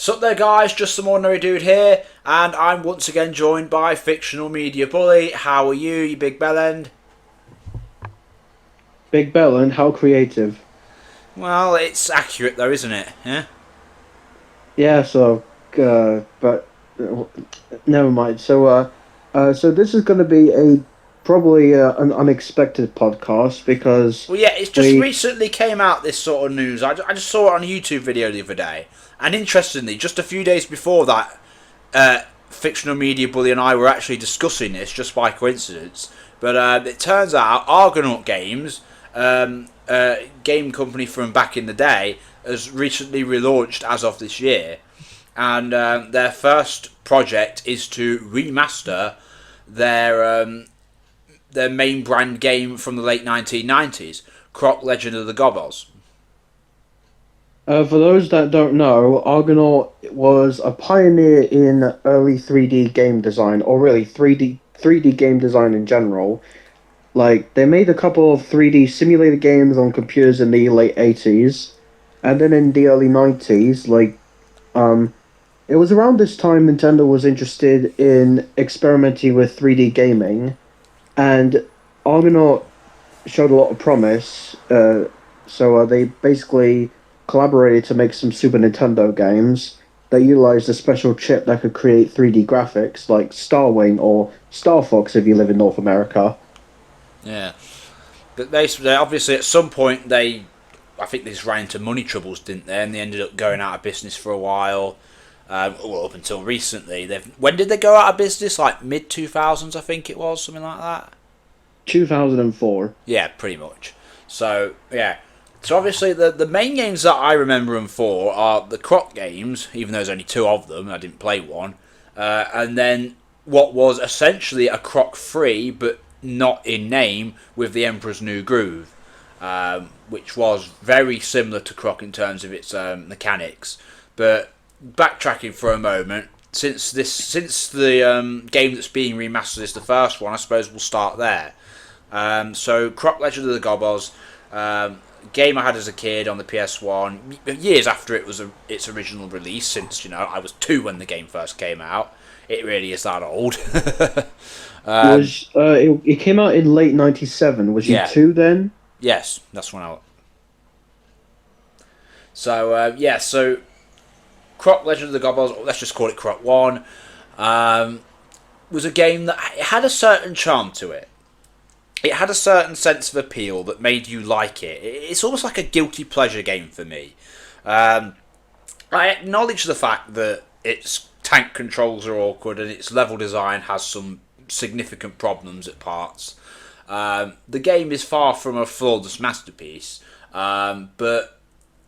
Sup there guys, just some ordinary dude here, and I'm once again joined by Fictional Media Bully. How are you big bellend? Big Bellend, how creative. Well, it's accurate though, isn't it? Yeah? Yeah, but uh, never mind. So this is going to be probably an unexpected podcast because Well, yeah, it's just we recently came out, this sort of news. I just saw it on a YouTube video the other day, and interestingly, just a few days before that, Fictional Media Bully and I were actually discussing this just by coincidence. But it turns out Argonaut Games, game company from back in the day, has recently relaunched as of this year, and their first project is to remaster their their main brand game from the late 1990s, Croc Legend of the Gobbos. for those that don't know, Argonaut was a pioneer in early 3D game design, or really 3D game design in general. Like they made a couple of 3D simulator games on computers in the late 80s, and then in the early 90s, um it was around this time Nintendo was interested in experimenting with 3D gaming, and Argonaut showed a lot of promise. They basically collaborated to make some Super Nintendo games that utilized a special chip that could create 3D graphics, like Starwing or Star Fox if you live in North America. Yeah, but they obviously at some point I think they just ran into money troubles, didn't they? And they ended up going out of business for a while. Well, up until recently. When did they go out of business? Like mid 2000s, I think it was, something like that. 2004. Yeah, pretty much. So yeah. So obviously the main games that I remember them for are the Croc games, even though there's only two of them. I didn't play one. And then what was essentially a Croc 3, but not in name, with the Emperor's New Groove, which was very similar to Croc in terms of its mechanics. But backtracking for a moment, since the game that's being remastered is the first one, I suppose we'll start there. So Croc Legend of the Gobbos, game I had as a kid on the PS1, years after its original release, since I was 2 when the game first came out. It really is that old. It came out in late '97. Was you Yeah. two then? Yes, that's when I. So Croc Legend of the Gobbos, or let's just call it Croc 1, was a game that it had a certain charm to it. It had a certain sense of appeal that made you like it. It's almost like a guilty pleasure game for me. I acknowledge the fact that its tank controls are awkward and its level design has some significant problems at parts. The game is far from a flawless masterpiece, but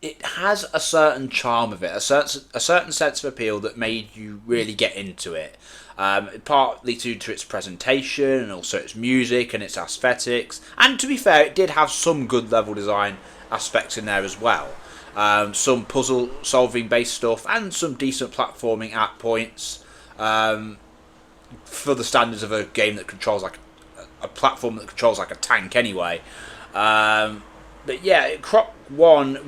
it has a certain charm of it, a certain sense of appeal that made you really get into it. Partly due to its presentation and also its music and its aesthetics. And to be fair, it did have some good level design aspects in there as well. Some puzzle solving based stuff and some decent platforming at points. For the standards of a game that controls like a platform that controls like a tank anyway. But yeah, Croc 1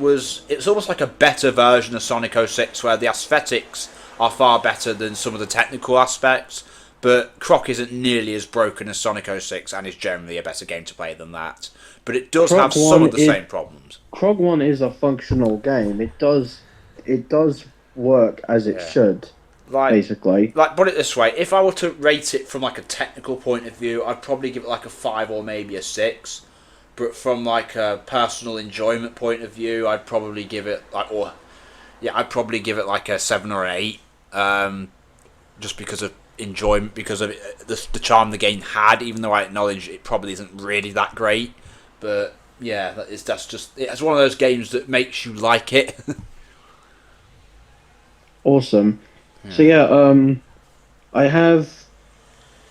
it's almost like a better version of Sonic 06, where the aesthetics are far better than some of the technical aspects, but Croc isn't nearly as broken as Sonic 06 and is generally a better game to play than that. But it does have some of the same problems. Croc 1 is a functional game. It does work as it should. Basically, put it this way: if I were to rate it from like a technical point of view, I'd probably give it like a 5 or maybe a 6. But from like a personal enjoyment point of view, I'd probably give it like a 7 or an 8. Just because of enjoyment, because of the charm the game had. Even though I acknowledge it probably isn't really that it's one of those games that makes you like it. awesome. Yeah. So I have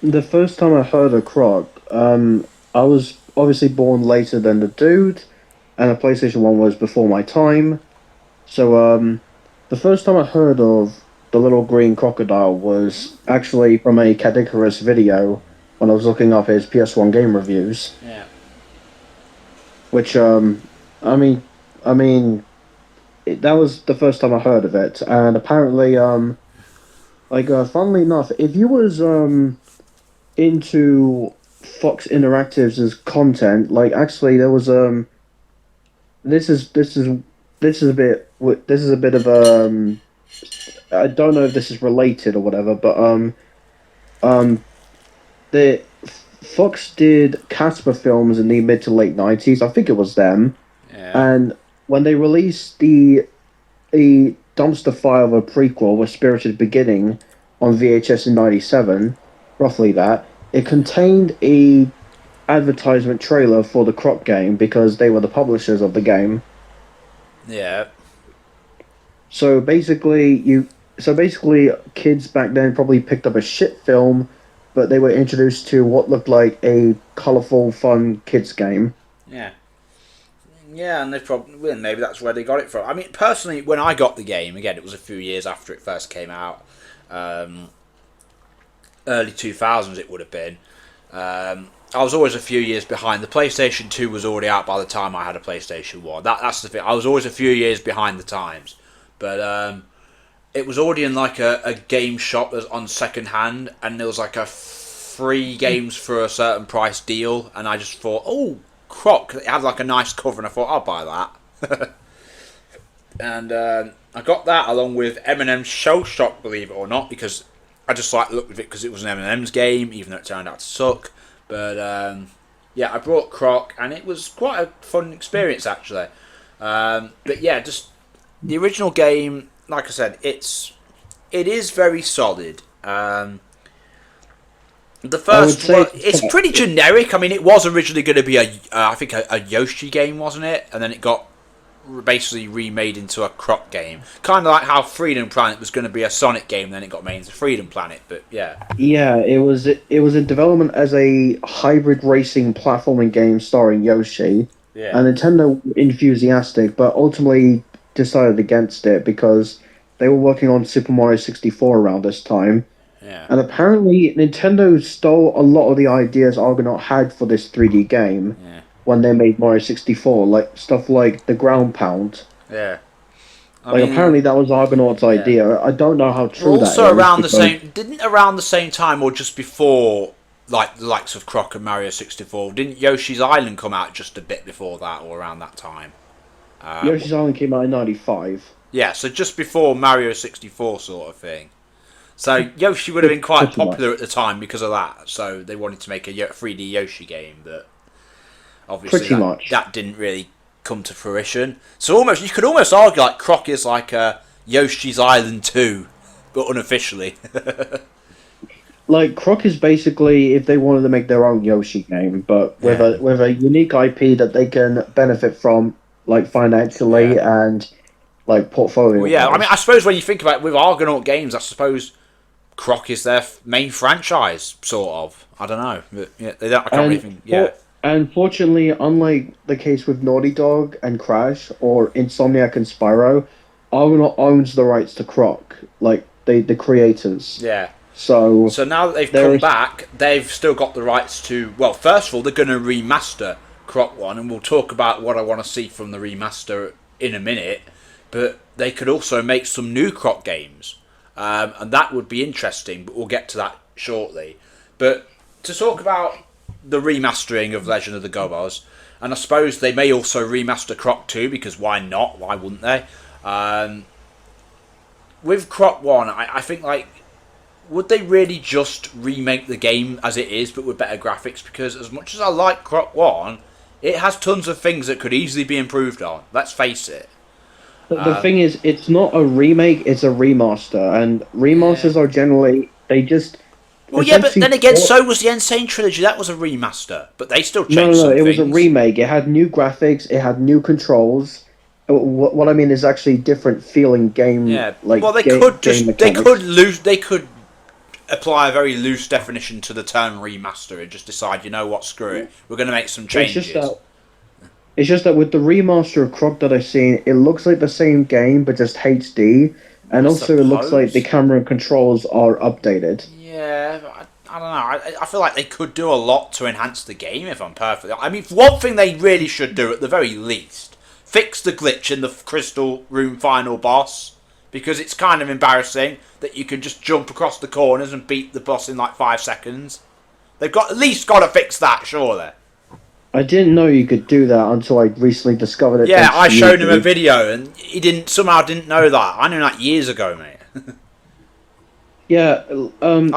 the first time I heard of Croc. I was obviously born later than the dude, and the PlayStation 1 was before my time. So the first time I heard of the little green crocodile was actually from a Cadicarus video when I was looking up his PS1 game reviews. Yeah. Which I mean that was the first time I heard of it, and apparently, funnily enough, if you was into Fox Interactive's content, like actually there was this is this is this is a bit this is a bit of I don't know if this is related or whatever, but um the Fox did Casper films in the mid to late 90s. I think it was them, Yeah. and when they released the dumpster fire of a prequel with Spirited Beginning on VHS in '97, roughly that, it contained a advertisement trailer for the Croc game because they were the publishers of the game. Yeah. So basically, kids back then probably picked up a shit film, but they were introduced to what looked like a colorful, fun kids game. Yeah. Yeah, and they probably maybe that's where they got it from. I mean, personally, when I got the game, again, it was a few years after it first came out. Early 2000s it would have been. I was always a few years behind. The PlayStation 2 was already out by the time I had a PlayStation 1. That's the thing. I was always a few years behind the times. But it was already in like a game shop that was on second hand, and there was like a free games for a certain price deal, and I just thought, oh, Croc. It had like a nice cover, and I thought, I'll buy that. And I got that along with Eminem's Shell Shock, believe it or not, because I just like the look of it because it was an Eminem's game, even though it turned out to suck. But yeah, I brought Croc, and it was quite a fun experience actually. But yeah, just the original game, like I said, it is very solid. The first one, it's pretty generic. I mean, it was originally going to be I think a Yoshi game, wasn't it? And then it got basically remade into a Croc game, kind of like how Freedom Planet was going to be a Sonic game, then it got made into Freedom Planet. But yeah, Yeah, it was in development as a hybrid racing platforming game starring Yoshi. yeah, And Nintendo were enthusiastic, but ultimately decided against it because they were working on Super Mario 64 around this time. yeah, And apparently, Nintendo stole a lot of the ideas Argonaut had for this 3D game yeah, when they made Mario 64, like stuff like the ground pound. yeah. I Like, mean, apparently that was Argonaut's yeah. idea. I don't know how true that is. Also around the because same, didn't around the same time or just before, like the likes of Croc and Mario 64, didn't Yoshi's Island come out just a bit before that or around that time? Yoshi's Island came out in '95. Yeah, so just before Mario 64 sort of thing. So Yoshi would have been quite Pretty much. popular at the time because of that. So they wanted to make a 3D Yoshi game, but obviously Pretty much. that didn't really come to fruition. So almost you could almost argue like Croc is like a Yoshi's Island 2, but unofficially. Like, Croc is basically if they wanted to make their own Yoshi game, but with Yeah. a unique IP that they can benefit from, like financially and like portfolio. Well, yeah, I mean, I suppose when you think about it, with Argonaut games, I suppose Croc is their main franchise, sort of. I don't know, but yeah, they don't. I can't really think. Yeah, And fortunately, unlike the case with Naughty Dog and Crash or Insomniac and Spyro, Argonaut owns the rights to Croc, like the creators. yeah. So So now that they've there come is- back, they've still got the rights to. Well, first of all, they're going to remaster Croc 1, and we'll talk about what I want to see from the remaster in a minute. But they could also make some new Croc games, and that would be interesting. But we'll get to that shortly. But to talk about the remastering of Legend of the Gobos, and I suppose they may also remaster Croc 2 because why not? Why wouldn't they? With Croc 1, I think like. Would they really just remake the game as it is, but with better graphics? Because as much as I like Croc 1, it has tons of things that could easily be improved on. Let's face it. the thing is, it's not a remake; it's a remaster, and remasters are generally they just. Well, yeah, but essentially then again, port- so was the Insane Trilogy. That was a remaster, but they still No, changed no, some it was a things. remake. It had new graphics. It had new controls. What I mean is actually different feeling game. Yeah. Like Well, they game, could game just they mechanics. could lose they could apply a very loose definition to the term remaster and just decide, you know what, screw it, we're going to make some changes. It's just that with the remaster of Croc that I've seen, it looks like the same game but just HD, and I also it looks like the suppose. camera controls are updated. Yeah, I don't know. I feel like they could do a lot to enhance the game if I'm perfect. I mean, one thing they really should do at the very least, fix the glitch in the Crystal Room final boss, because it's kind of embarrassing that you can just jump across the corners and beat the boss in like 5 seconds. They've got at least got to fix that, surely. I didn't know you could do that until I recently discovered it. Yeah, thanks I to showed him a YouTube. video and he didn't know that. I knew that years ago, mate. Yeah, I don't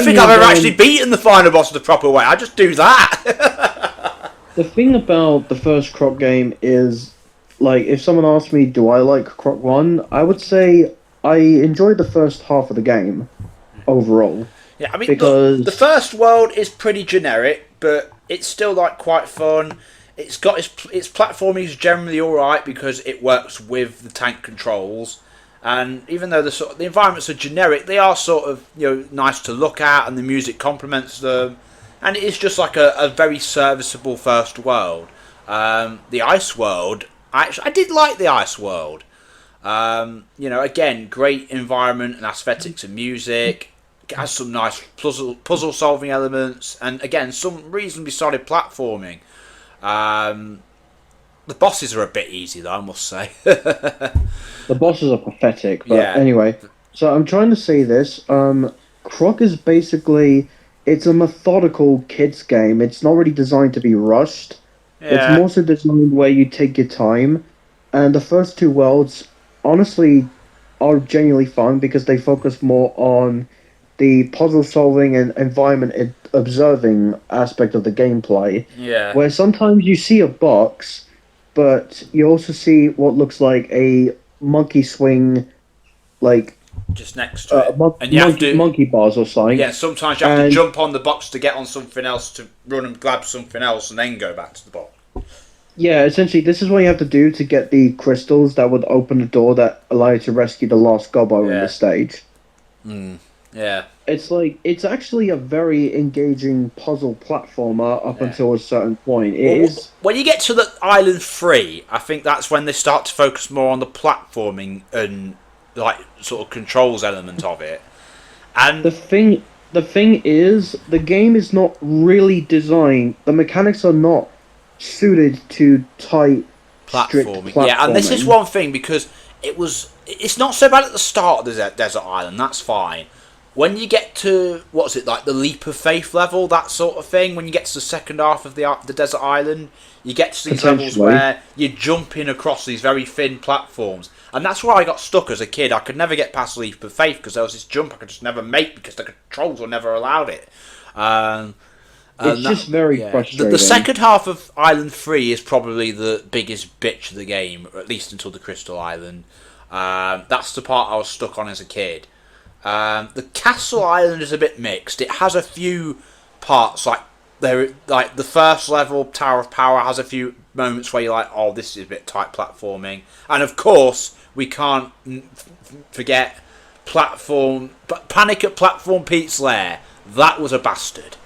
think I've ever actually beaten the final boss the proper way. I just do that. the thing about the first Croc game is, like, if someone asked me, do I like Croc 1, I would say I enjoyed the first half of the game overall. Yeah, I mean, because look, the first world is pretty generic, but it's still like quite fun. It's got its platforming is generally all right because it works with the tank controls, and even though the environments are generic, they are sort of nice to look at, and the music complements them, and it is just like a very serviceable first world. The ice world, I did like the ice world. Again, great environment and aesthetics and music. It has some nice puzzle solving elements, and again, some reasonably solid platforming. The bosses are a bit easy, though, I must say. the bosses are pathetic. But Yeah. anyway, so I'm trying to say this. Croc is basically, it's a methodical kids game. It's not really designed to be rushed. It's Yeah. more so designed where you take your time. And the first two worlds, honestly, are genuinely fun because they focus more on the puzzle solving and environment observing aspect of the gameplay. Yeah. Where sometimes you see a box, but you also see what looks like a monkey swing, like Just next to it. And you have to. monkey bars or something. Yeah, sometimes you have to And- jump on the box to get on something else to run and grab something else and then go back to the box. Yeah, essentially, this is what you have to do to get the crystals that would open the door that allow you to rescue the last gobbo in Yeah. the stage. Yeah. It's actually a very engaging puzzle platformer up until a certain point. It Well, is. when you get to the island 3, I think that's when they start to focus more on the platforming and like sort of controls element of it. And The thing is, the game is not really designed. The mechanics are not suited to tight, strict platforming. Yeah, and this is one thing because it's not so bad at the start of the desert island. That's fine. When you get to what's it like the leap of faith level, that sort of thing. When you get to the second half of the desert island, you get to these levels where you're jumping across these very thin platforms, and that's where I got stuck as a kid. I could never get past leap of faith because there was this jump I could just never make because the controls were never allowed it. It's just very frustrating. The second half of Island 3 is probably the biggest bitch of the game, or at least until the Crystal Island. That's the part I was stuck on as a kid. The Castle Island is a bit mixed. It has a few parts, like the first level, Tower of Power, has a few moments where you're like, oh, this is a bit tight platforming. And of course, we can't forget Panic at Platform Pete's Lair. That was a bastard.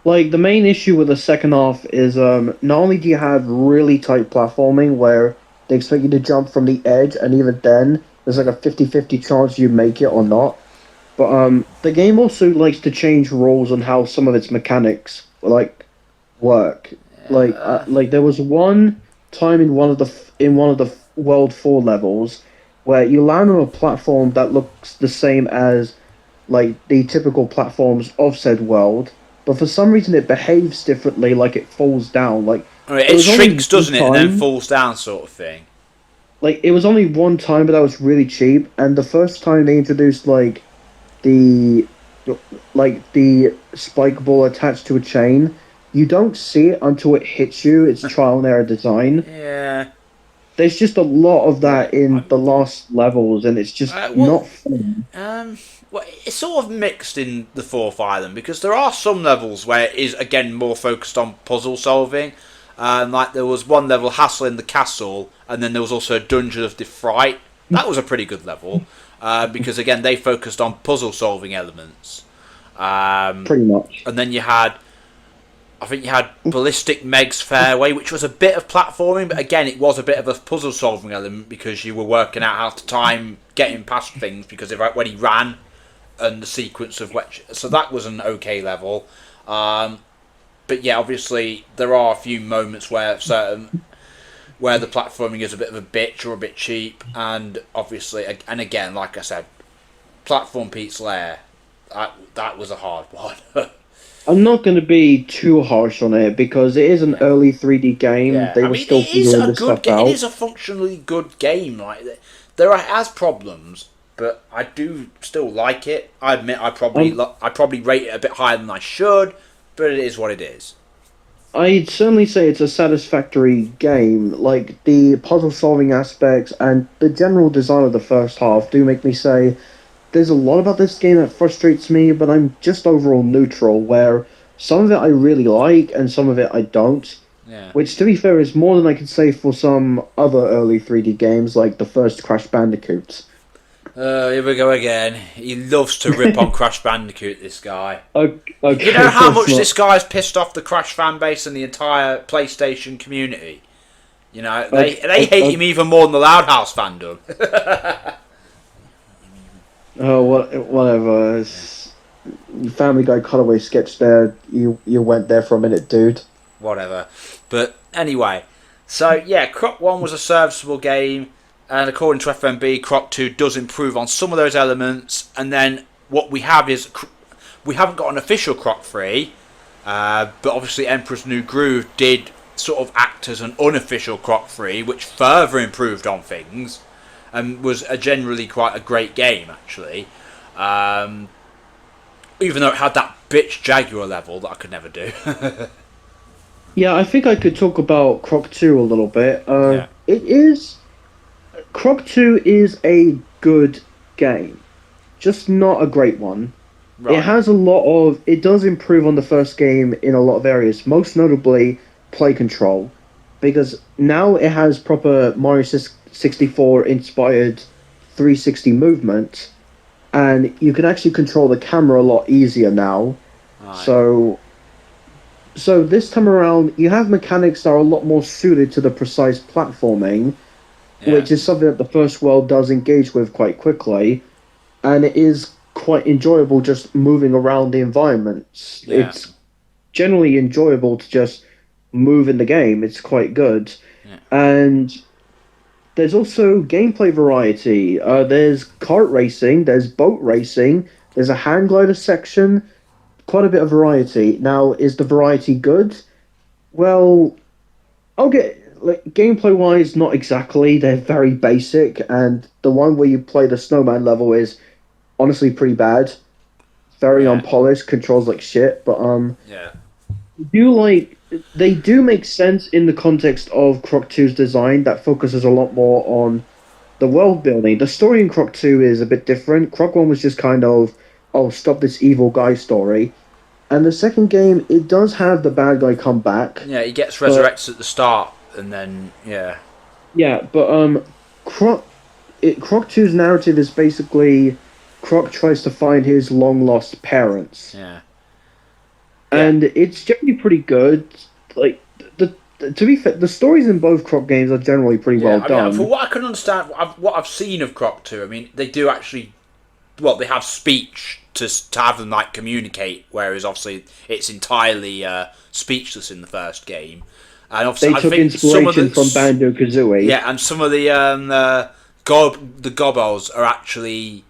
Like, the main issue with the second half is not only do you have really tight platforming where they expect you to jump from the edge, and even then, there's like a 50-50 chance you make it or not. But the game also likes to change rules on how some of its mechanics work. Like there was one time in one of the World 4 levels where you land on a platform that looks the same as like the typical platforms of said world, but for some reason it behaves differently, like it falls down. Like it shrinks, doesn't it, and then falls down, sort of thing. Like, it was only one time, but that was really cheap. And the first time they introduced the spike ball attached to a chain, you don't see it until it hits you. It's trial and error design. Yeah. There's just a lot of that in the last levels, and it's just not fun. Well, it's sort of mixed in the fourth island because there are some levels where it is again more focused on puzzle solving. Like there was one level, Hassle in the Castle, and then there was also Dungeon of the Fright. That was a pretty good level because again they focused on puzzle solving elements. Pretty much. And then I think you had Ballistic Meg's Fairway, which was a bit of platforming, but again it was a bit of a puzzle solving element because you were working out how to time getting past things because when he ran and the sequence of which, so that was an okay level. But yeah, obviously there are a few moments where certain where the platforming is a bit of a bitch or a bit cheap, and obviously, and again, like I said, Platform Pete's Lair, that was a hard one. I'm not going to be too harsh on it because it is an early 3D game. Yeah, They I were mean, still it is figuring a this good stuff game. It out. is a functionally good game. Like there has problems, but I do still like it. I admit I probably rate it a bit higher than I should, but it is what it is. I'd certainly say it's a satisfactory game. Like, the puzzle solving aspects and the general design of the first half do make me say there's a lot about this game that frustrates me, but I'm just overall neutral, where some of it I really like and some of it I don't. Yeah. Which, to be fair, is more than I could say for some other early 3D games, like the first Crash Bandicoot. Here we go again. He loves to rip on Crash Bandicoot, this guy. Okay, You know how much let's this guy's pissed off the Crash fan base and the entire PlayStation community? You know, they hate him even more than the Loud House fandom. Oh, whatever. Family Guy cutaway sketch there. You went there for a minute, dude. Whatever. But anyway, so yeah, Croc 1 was a serviceable game, and according to FMB, Croc 2 does improve on some of those elements, and then what we have is, we haven't got an official Croc 3, but obviously Emperor's New Groove did sort of act as an unofficial Croc 3, which further improved on things, and was generally quite a great game, actually. Even though it had that bitch Jaguar level that I could never do. Yeah, I think I could talk about Croc 2 a little bit. Yeah. It is... Croc 2 is a good game, just not a great one. Right. It has a lot of... It does improve on the first game in a lot of areas, most notably play control, because now it has proper Mario 64-inspired 360 movement, and you can actually control the camera a lot easier now. Right. So this time around, you have mechanics that are a lot more suited to the precise platforming, which is something that the first world does engage with quite quickly, and it is quite enjoyable just moving around the environments. Yeah. It's generally enjoyable to just move in the game. It's quite good. Yeah. And there's also gameplay variety. There's kart racing, there's boat racing, there's a hang glider section, quite a bit of variety. Now, is the variety good? Well, gameplay wise, not exactly. They're very basic, and the one where you play the snowman level is honestly pretty bad. Very unpolished, controls like shit, but yeah. they do make sense in the context of Croc 2's design that focuses a lot more on the world building. The story in Croc 2 is a bit different. Croc 1 was just kind of, oh, stop this evil guy story. And the second game, it does have the bad guy come back. Yeah, he gets resurrected at the start, and then, yeah. Yeah, but Croc 2's narrative is basically Croc tries to find his long-lost parents. Yeah. And it's generally pretty good. Like, to be fair, the stories in both Croc games are generally pretty well done. For what I can understand, what I've seen of Croc 2, I mean, they do actually, well, they have speech to have them like communicate, whereas obviously it's entirely speechless in the first game. And obviously, they took inspiration from Banjo-Kazooie. Yeah, and some of the gobbles are actually,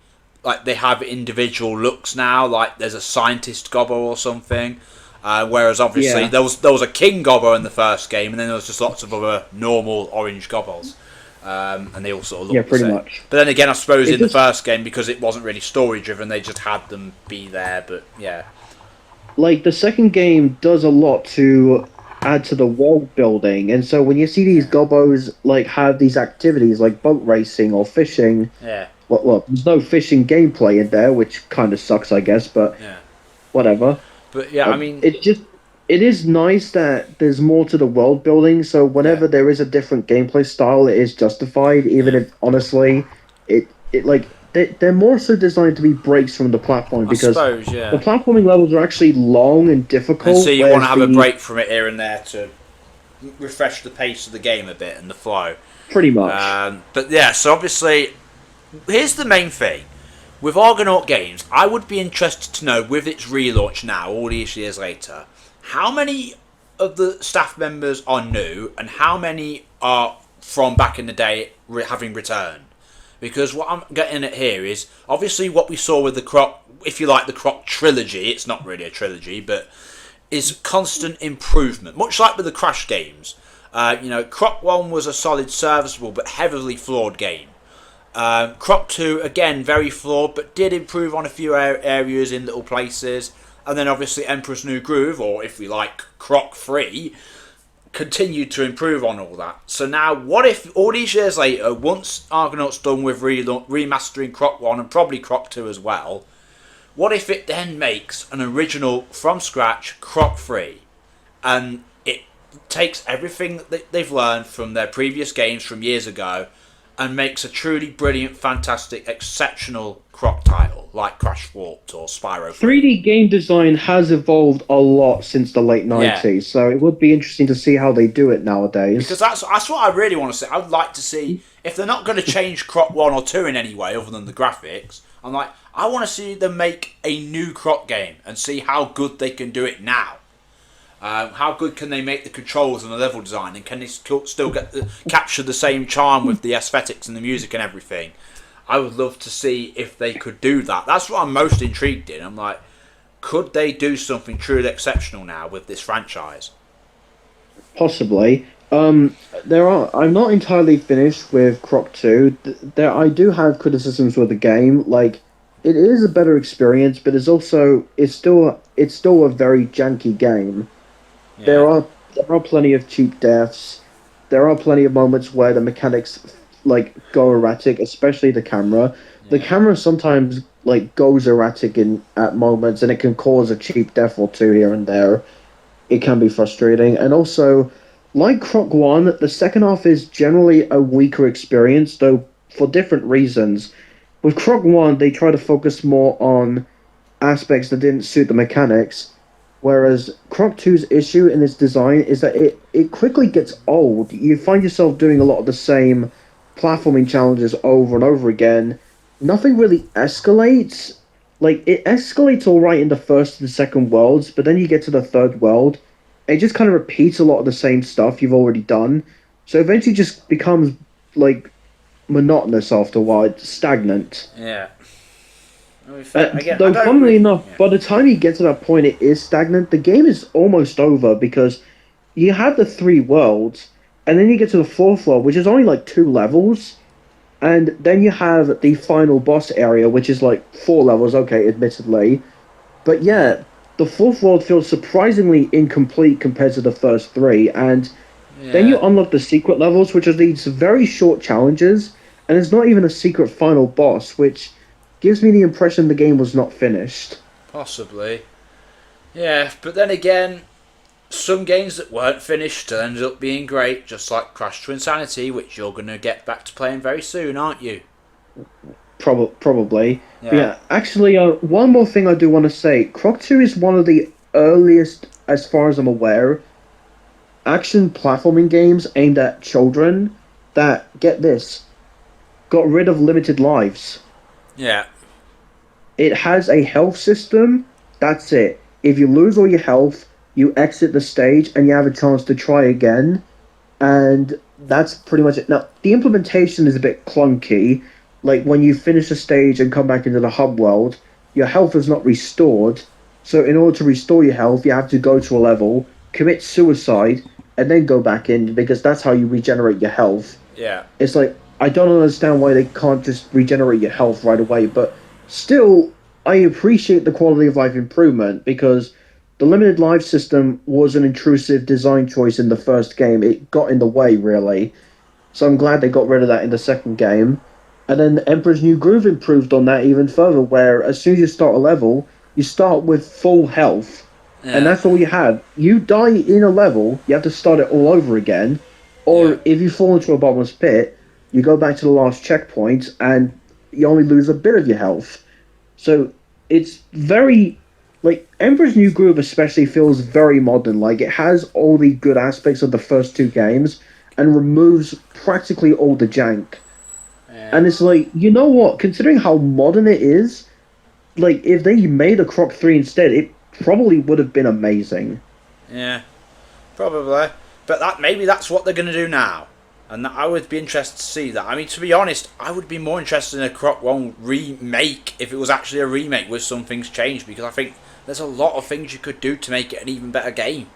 like, they have individual looks now. Like, there's a scientist gobble or something. Whereas obviously there was a king gobble in the first game, and then there was just lots of other normal orange gobbles. And they all sort of look the same. Much. But then again, I suppose in the first game, because it wasn't really story driven, they just had them be there. But yeah, like the second game does a lot to add to the world building, and so when you see these gobos like have these activities like boat racing or fishing, well, there's no fishing gameplay in there, which kind of sucks, I guess. But whatever. But yeah, I mean, it is nice that there's more to the world building, so whenever there is a different gameplay style, it is justified, even if, honestly, they're more so designed to be breaks from the platforming, because the platforming levels are actually long and difficult. And so you want to have a break from it here and there to refresh the pace of the game a bit and the flow. Pretty much. But yeah, so obviously, here's the main thing. With Argonaut Games, I would be interested to know, with its relaunch now, all these years later, how many of the staff members are new and how many are from back in the day having returned. Because what I'm getting at here is obviously what we saw with the Croc, if you like the Croc trilogy, it's not really a trilogy, but is constant improvement. Much like with the Crash games. Croc 1 was a solid, serviceable, but heavily flawed game. Croc 2, again, very flawed, but did improve on a few areas in little places. And then obviously Emperor's New Groove, or if we like, Croc 3, continued to improve on all that. So now, what if all these years later, once Argonaut's done with remastering Croc 1 and probably Croc 2 as well, what if it then makes an original from scratch Croc 3 and it takes everything that they've learned from their previous games from years ago and makes a truly brilliant, fantastic, exceptional Croc title like Crash Warped or Spyro 3D game design has evolved a lot since the late 90s, so it would be interesting to see how they do it nowadays. Because that's what I really want to see. I would like to see, if they're not going to change Croc 1 or 2 in any way other than the graphics, I want to see them make a new Croc game and see how good they can do it now. How good can they make the controls and the level design, and can they still capture the same charm with the aesthetics and the music and everything? I would love to see if they could do that. That's what I'm most intrigued in. I'm like, could they do something truly exceptional now with this franchise? Possibly. I'm not entirely finished with Croc 2. I do have criticisms with the game. Like, it is a better experience, but it's still a very janky game. Yeah. There are plenty of cheap deaths. There are plenty of moments where the mechanics go erratic, especially the camera. Yeah. The camera sometimes goes erratic at moments, and it can cause a cheap death or two here and there. It can be frustrating, and also, like Croc 1, the second half is generally a weaker experience, though for different reasons. With Croc 1, they try to focus more on aspects that didn't suit the mechanics, whereas Croc 2's issue in its design is that it quickly gets old. You find yourself doing a lot of the same platforming challenges over and over again. Nothing really escalates. It escalates alright in the first and second worlds, but then you get to the third world, it just kind of repeats a lot of the same stuff you've already done. So eventually it just becomes, monotonous after a while. It's stagnant. Yeah. Though, funnily enough, by the time you get to that point, it is stagnant. The game is almost over because you have the 3 worlds, and then you get to the 4th world, which is only 2 levels, and then you have the final boss area, which is 4 levels, okay, admittedly. But yeah, the 4th world feels surprisingly incomplete compared to the first 3, and then you unlock the secret levels, which are these very short challenges, and it's not even a secret final boss, which gives me the impression the game was not finished. Possibly. Yeah, but then again, some games that weren't finished ended up being great, just like Crash to Insanity, which you're going to get back to playing very soon, aren't you? Probably. Yeah, actually, one more thing I do want to say. Croc 2 is one of the earliest, as far as I'm aware, action platforming games aimed at children that, get this, got rid of limited lives. Yeah. It has a health system. That's it. If you lose all your health, you exit the stage and you have a chance to try again. And that's pretty much it. Now, the implementation is a bit clunky. When you finish a stage and come back into the hub world, your health is not restored. So in order to restore your health, you have to go to a level, commit suicide, and then go back in, because that's how you regenerate your health. Yeah. It's I don't understand why they can't just regenerate your health right away, but still, I appreciate the quality of life improvement, because the limited life system was an intrusive design choice in the first game. It got in the way, really. So I'm glad they got rid of that in the second game. And then Emperor's New Groove improved on that even further, where as soon as you start a level, you start with full health. Yeah. And that's all you have. You die in a level, you have to start it all over again. Or if you fall into a bottomless pit, you go back to the last checkpoint, and you only lose a bit of your health. So it's very... Emperor's New Groove especially feels very modern. It has all the good aspects of the first 2 games, and removes practically all the jank. Yeah. And it's you know what? Considering how modern it is, if they made a Croc 3 instead, it probably would have been amazing. Yeah, probably. But maybe that's what they're going to do now. And I would be interested to see that. I mean, to be honest, I would be more interested in a Croc 1 remake if it was actually a remake with some things changed, because I think there's a lot of things you could do to make it an even better game.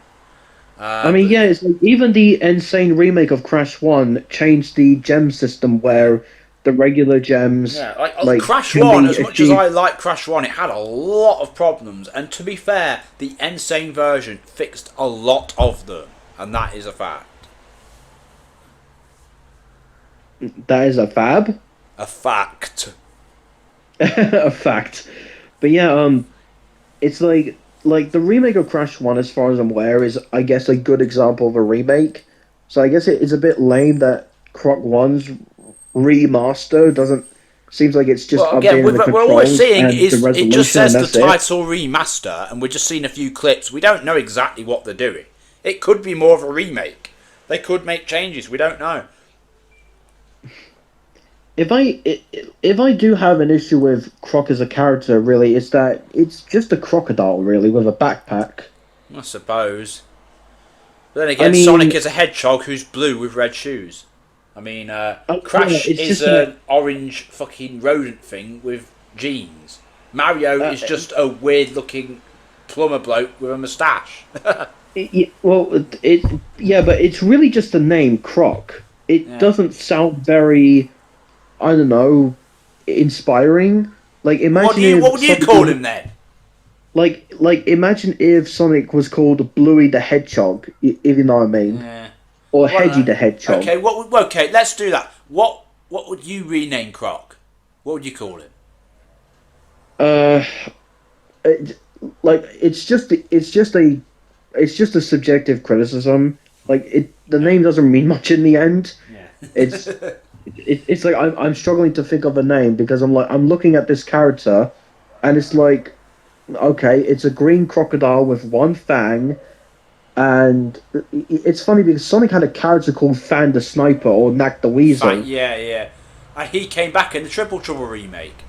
I mean, But yeah, it's like even the insane remake of Crash 1 changed the gem system yeah, where the regular gems yeah, like Crash can 1, be as much as achieved. I like Crash 1, it had a lot of problems. And to be fair, the insane version fixed a lot of them. And that is a fact. That is a fab, A fact. a fact. But yeah, it's like the remake of Crash 1, as far as I'm aware, is I guess a good example of a remake. So I guess it is a bit lame that Croc 1's remaster doesn't seems like it's just Well, again, updating the we're all we're controls seeing and the is it just resolution, and says the that's it. title remaster, and we're just seeing a few clips. We don't know exactly what they're doing. It could be more of a remake. They could make changes. We don't know. If I do have an issue with Croc as a character, really, it's that it's just a crocodile, really, with a backpack. I suppose. But then I again, Sonic mean, is a hedgehog who's blue with red shoes. I mean, yeah, Crash it's is just that. an orange fucking rodent thing with jeans. Mario Uh, is just a weird looking plumber bloke with a moustache. well, yeah, but it's really just the name Croc. It Yeah. doesn't sound very, I don't know, inspiring. Like imagine What if would you Sonic call was him then? like imagine if Sonic was called Bluey the Hedgehog, if you know what I mean, Yeah. or Well, I don't Hedgie know. the Hedgehog. Okay, okay, let's do that. What would you rename Croc? What would you call him? Uh, it, like it's just a subjective criticism. Like the name doesn't mean much in the end. It's Yeah. it's like I'm struggling to think of a name because I'm looking at this character, and it's like okay, it's a green crocodile with one fang, and it's funny because Sonic had a character called Fan the Sniper or Knack the Fact, Weasel. yeah, yeah. And he came back in the Triple Trouble remake.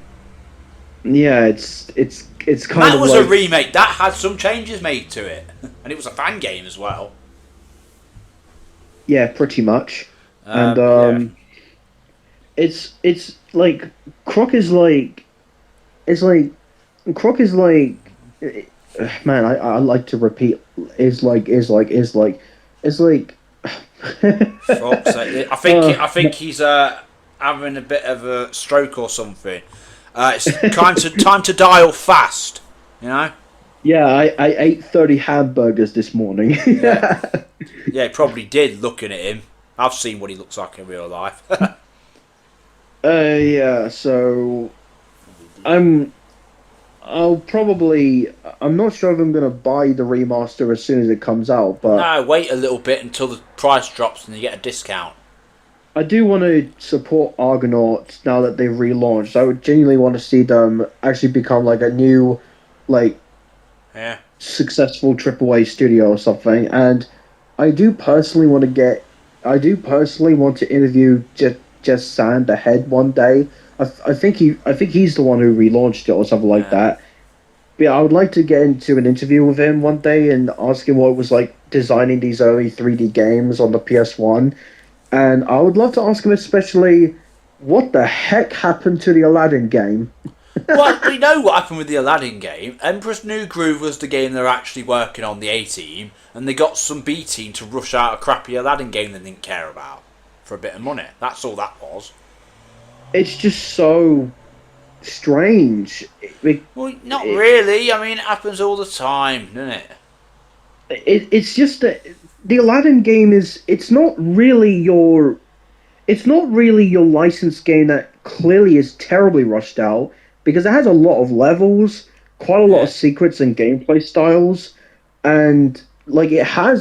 Yeah, it's And kind that of was a like remake. That had some changes made to it. And it was a fan game as well. yeah, pretty much, and But yeah. it's like Croc is like it's like Croc is like man, I like to repeat is like Fuck's sake. I think he's having a bit of a stroke or something. It's time to dial fast. You know? yeah, I ate 30 hamburgers this morning. Yeah. Yeah, he probably did looking at him. I've seen what he looks like in real life. Yeah, so I'm I'm not sure if I'm gonna buy the remaster as soon as it comes out, but No, wait a little bit until the price drops and you get a discount. I do want to support Argonaut now that they've relaunched. I would genuinely want to see them actually become like a new, like Yeah. successful AAA studio or something. And I do personally want to I do personally want to interview Just Sand ahead one day. I think he's the one who relaunched it or something like Yeah. that. But yeah, I would like to get into an interview with him one day and ask him what it was like designing these early 3D games on the PS1. And I would love to ask him especially what the heck happened to the Aladdin game. Well, we know what happened with the Aladdin game. Emperor's New Groove was the game they're actually working on, the A team, and they got some B team to rush out a crappy Aladdin game they didn't care about for a bit of money. That's all that was. It's just so strange. Well, not It, really. I mean, it happens all the time, doesn't it? it's just that the Aladdin game is it's not really your licensed game that clearly is terribly rushed out because it has a lot of levels, quite a lot of Yeah. secrets and gameplay styles, and like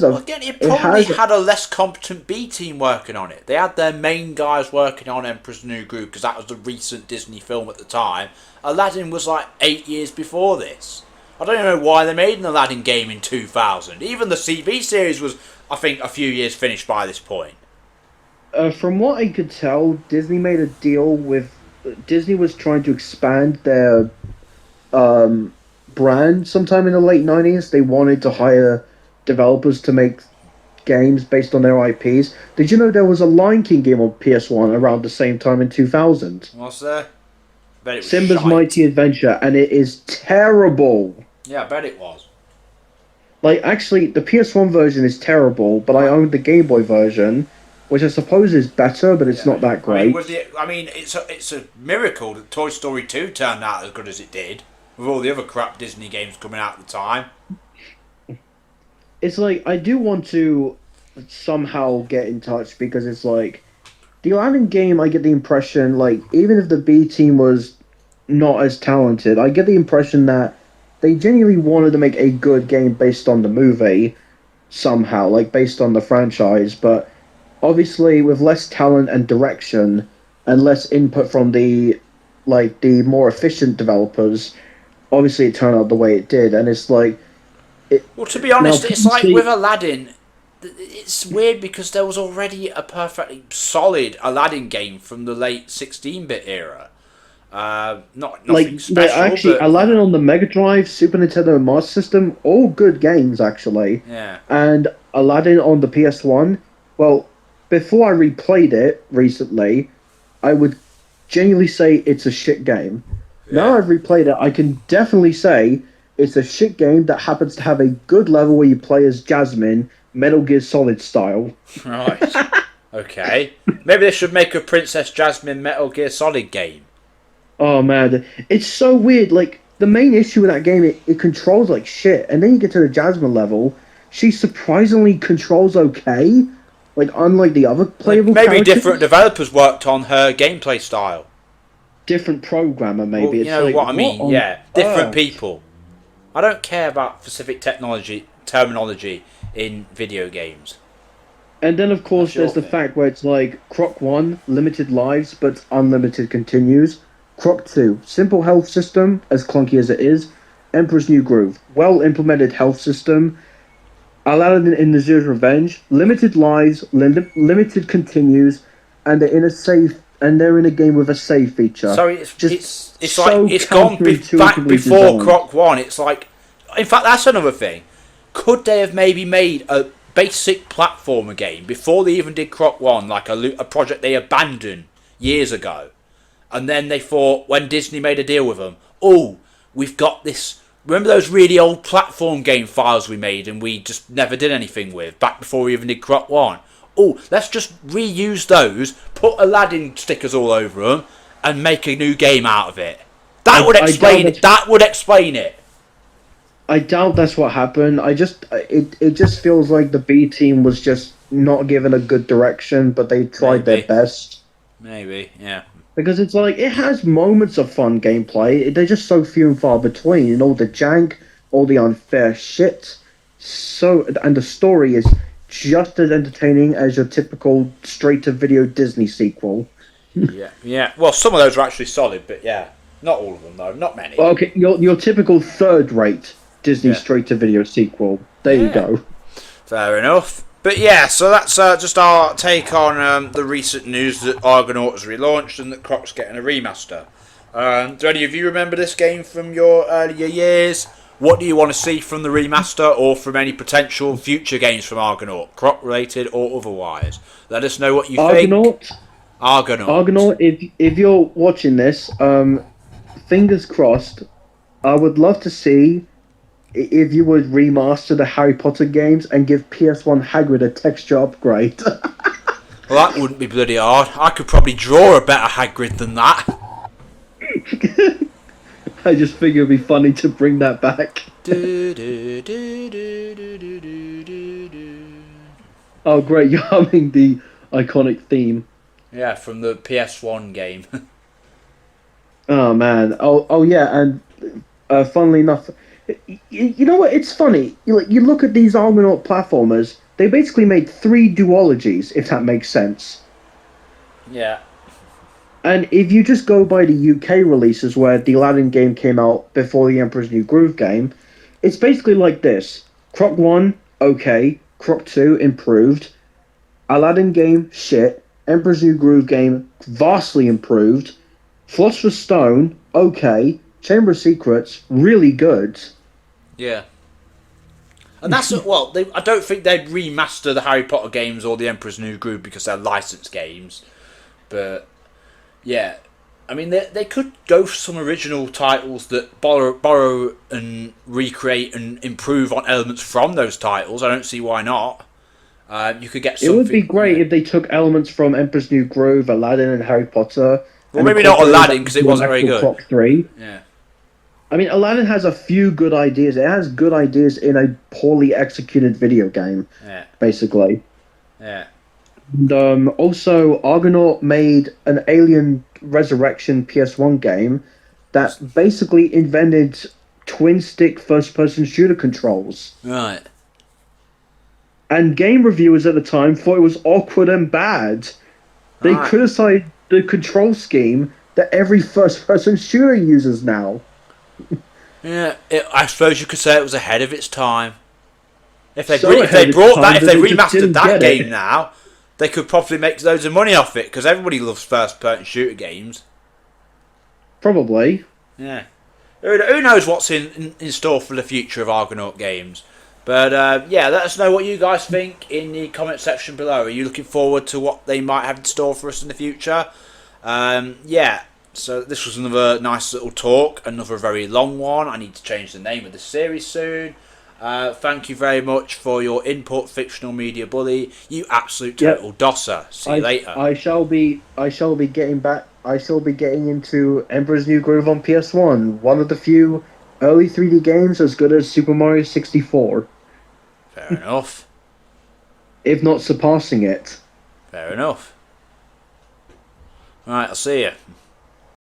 Well, again, it it probably has had a less competent B team working on it. They had their main guys working on Emperor's New Groove because that was the recent Disney film at the time. Aladdin was like 8 years before this. I don't know why they made an Aladdin game in 2000. Even the CV series was, I think, a few years finished by this point. from what I could tell, Disney was trying to expand their um, brand sometime in the late 90s. They wanted to Yeah. hire developers to make games based on their IPs. Did you know there was a Lion King game on PS1 around the same time in 2000? What's there? Bet it was Simba's shite. Mighty Adventure, and it is terrible. Yeah, I bet it was. Like, actually, the PS1 version is terrible, but I own the Game Boy version, which I suppose is better, but it's not that great. It's a miracle that Toy Story 2 turned out as good as it did, with all the other crap Disney games coming out at the time. It's like, I do want to somehow get in touch, because it's like, the Aladdin game, I get the impression, like, even if the B team was not as talented, I get the impression that they genuinely wanted to make a good game based on the movie, somehow, like, based on the franchise, but obviously with less talent and direction, and less input from the, like, the more efficient developers, obviously it turned out the way it did, and it's like... Well, to be honest, it's like PC with Aladdin, it's weird because there was already a perfectly solid Aladdin game from the late 16-bit era. Nothing special. Actually, but Aladdin on the Mega Drive, Super Nintendo, and Master System, all good games actually. yeah, And Aladdin on the PS1, well, before I replayed it recently, I would genuinely say it's a shit game. Now I've replayed it, I can definitely say it's a shit game that happens to have a good level where you play as Jasmine, Metal Gear Solid style. right, okay. Maybe they should make a Princess Jasmine Metal Gear Solid game. Oh man, it's so weird. Like, the main issue with that game, it controls like shit, and then you get to the Jasmine level, she surprisingly controls okay. Like, unlike the other playable Maybe characters. different developers worked on her gameplay style. Different programmer, maybe. Well, you It's know like, what I mean? on Yeah, different earth? people. I don't care about specific terminology in video games. And then, of course, That's your there's the thing. fact where it's like Croc 1, limited lives, but unlimited continues. Croc 2, simple health system, as clunky as it is. Emperor's New Groove, well implemented health system. Aladdin in the Zero's Revenge, limited lives, limited continues, and they're in a game with a save feature. So it's so like it's gone back counterintuitively before designed. Croc 1. It's like, in fact, that's another thing. Could they have maybe made a basic platformer game before they even did Croc 1, like a project they abandoned years ago? And then they thought, when Disney made a deal with them, oh, we've got this. Remember those really old platform game files we made and we just never did anything with back before we even did Croc 1? Oh, let's just reuse those, put Aladdin stickers all over them, and make a new game out of it. That would explain it. That would explain it. I doubt that's what happened. It just feels like the B team was just not given a good direction, but they tried their best. Maybe, yeah. Because it's like, it has moments of fun gameplay. They're just so few and far between. And all the jank, all the unfair shit. And the story is just as entertaining as your typical straight-to-video Disney sequel. Yeah. Well, some of those are actually solid, but yeah. Not all of them, though. Not many. Okay, your typical third-rate Disney straight-to-video sequel. There you go. Fair enough. But yeah, so that's just our take on the recent news that Argonaut has relaunched and that Croc's getting a remaster. Do any of you remember this game from your earlier years? What do you want to see from the remaster or from any potential future games from Argonaut, Croc related or otherwise? Let us know what you think. Argonaut, if you're watching this, fingers crossed, I would love to see if you would remaster the Harry Potter games and give PS1 Hagrid a texture upgrade. Well, that wouldn't be bloody hard. I could probably draw a better Hagrid than that. I just figure it'd be funny to bring that back. Oh, great, you're humming the iconic theme. Yeah, from the PS1 game. Oh, man. Oh yeah, and funnily enough... You know what? It's funny. You look at these Argonaut platformers. They basically made 3 duologies, if that makes sense. Yeah. And if you just go by the UK releases, where the Aladdin game came out before the Emperor's New Groove game, it's basically like this: Croc 1, okay; Croc 2, improved; Aladdin game, shit; Emperor's New Groove game, vastly improved; Philosopher's Stone, okay; Chamber of Secrets, really good. Yeah. And that's well, I don't think they'd remaster the Harry Potter games or the Emperor's New Groove because they're licensed games. But yeah, I mean they could go for some original titles that borrow and recreate and improve on elements from those titles. I don't see why not. You could get It something. would be great if they took elements from Emperor's New Groove, Aladdin, and Harry Potter. Well, maybe not Aladdin because it wasn't very good. Croc 3. Yeah. I mean, Aladdin has a few good ideas. It has good ideas in a poorly executed video game, basically. Yeah. And also, Argonaut made an Alien Resurrection PS1 game that basically invented twin-stick first-person shooter controls. Right. And game reviewers at the time thought it was awkward and bad. They criticized the control scheme that every first-person shooter uses now. Yeah, I suppose you could say it was ahead of its time. If they remastered that game now, they could probably make loads of money off it because everybody loves first-person shooter games. Probably. Yeah. Who knows what's in store for the future of Argonaut games? But yeah, let us know what you guys think in the comment section below. Are you looking forward to what they might have in store for us in the future? Yeah. So this was another nice little talk, another very long one. I need to change the name of the series soon. Thank you very much for your input, Fictional Media Bully. You absolute total dosser. See you later. I shall be getting back. I shall be getting into Emperor's New Groove on PS1. One of the few early 3D games as good as Super Mario 64. Fair enough. If not surpassing it. Fair enough. Right, I'll see you.